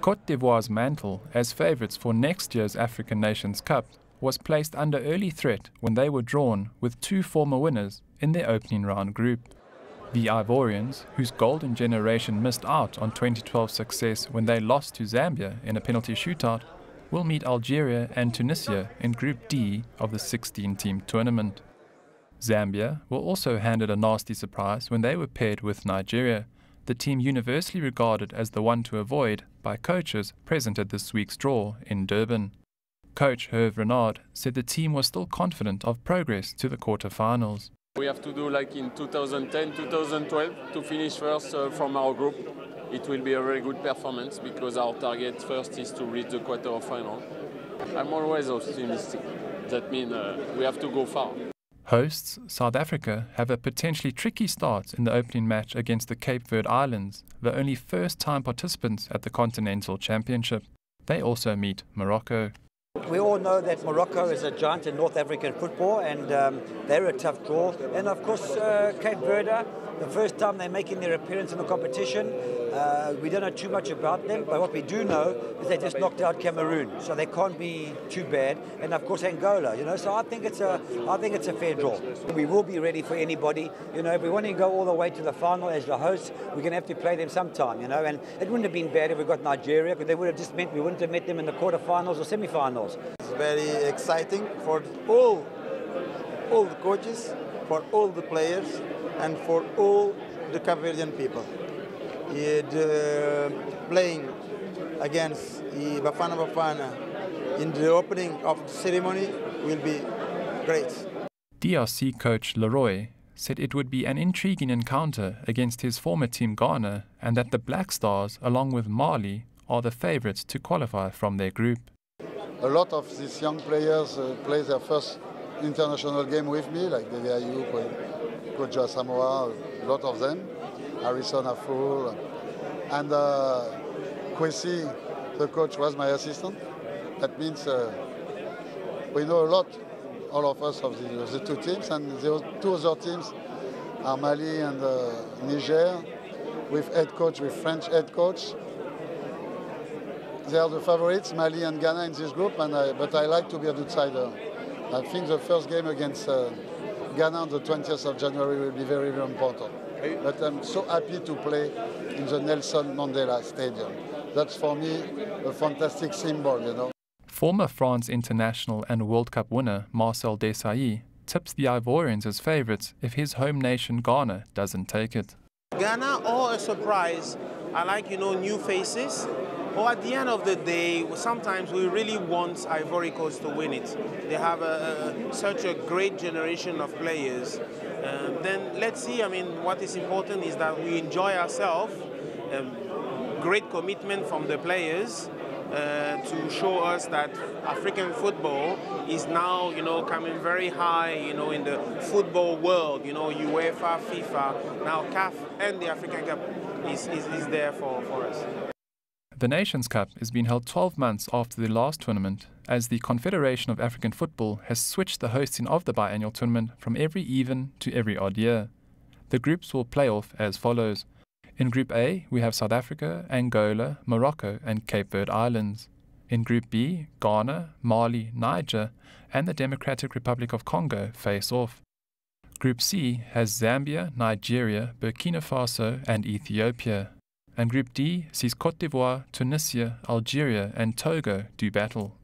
Côte d'Ivoire's mantle as favourites for next year's African Nations Cup was placed under early threat when they were drawn with two former winners in their opening round group. The Ivorians, whose golden generation missed out on 2012 success when they lost to Zambia in a penalty shootout, will meet Algeria and Tunisia in Group D of the 16-team tournament. Zambia were also handed a nasty surprise when they were paired with Nigeria, the team universally regarded as the one to avoid by coaches present at this week's draw in Durban. Coach Herve Renard said the team was still confident of progress to the quarter-finals. We have to do like in 2010, 2012 to finish first from our group. It will be a very good performance because our target first is to reach the quarter-final. I'm always optimistic. That means we have to go far. Hosts, South Africa, have a potentially tricky start in the opening match against the Cape Verde Islands, the only first-time participants at the Continental Championship. They also meet Morocco. We all know that Morocco is a giant in North African football, and they're a tough draw. And of course, Cape Verde, the first time they're making their appearance in the competition. We don't know too much about them, but what we do know is they just knocked out Cameroon, so they can't be too bad. And of course, Angola, so I think it's a fair draw. We will be ready for anybody. If we want to go all the way to the final as the hosts, we're going to have to play them sometime. And it wouldn't have been bad if we got Nigeria, because they would have just meant we wouldn't have met them in the quarterfinals or semi-finals. It's very exciting for all the coaches, for all the players, and for all the Cape Verdean people. Playing against Bafana Bafana in the opening of the ceremony will be great. DRC coach Leroy said it would be an intriguing encounter against his former team Ghana, and that the Black Stars, along with Mali, are the favourites to qualify from their group. A lot of these young players play their first international game with me, like Dede Ayub, Coach Samoa, a lot of them. Harrison Afur, and Kwesi, the coach, was my assistant. That means we know a lot, all of us, of the two teams, and the two other teams are Mali and Niger, with French head coach. They are the favorites, Mali and Ghana, in this group, but I like to be an outsider. I think the first game against Ghana on the 20th of January will be very, very important. But I'm so happy to play in the Nelson Mandela Stadium. That's for me a fantastic symbol, Former France international and World Cup winner Marcel Desailly tips the Ivorians as favourites if his home nation Ghana doesn't take it. Ghana, or a surprise. I like, new faces. Or at the end of the day, sometimes we really want Ivory Coast to win it. They have such a great generation of players. Then let's see, what is important is that we enjoy ourselves. Great commitment from the players to show us that African football is now, coming very high, in the football world, UEFA, FIFA. Now CAF and the African Cup is there for us. The Nations Cup is being held 12 months after the last tournament, as the Confederation of African Football has switched the hosting of the biennial tournament from every even to every odd year. The groups will play off as follows. In Group A, we have South Africa, Angola, Morocco and Cape Verde Islands. In Group B, Ghana, Mali, Niger and the Democratic Republic of Congo face off. Group C has Zambia, Nigeria, Burkina Faso and Ethiopia. And Group D sees Côte d'Ivoire, Tunisia, Algeria and Togo do battle.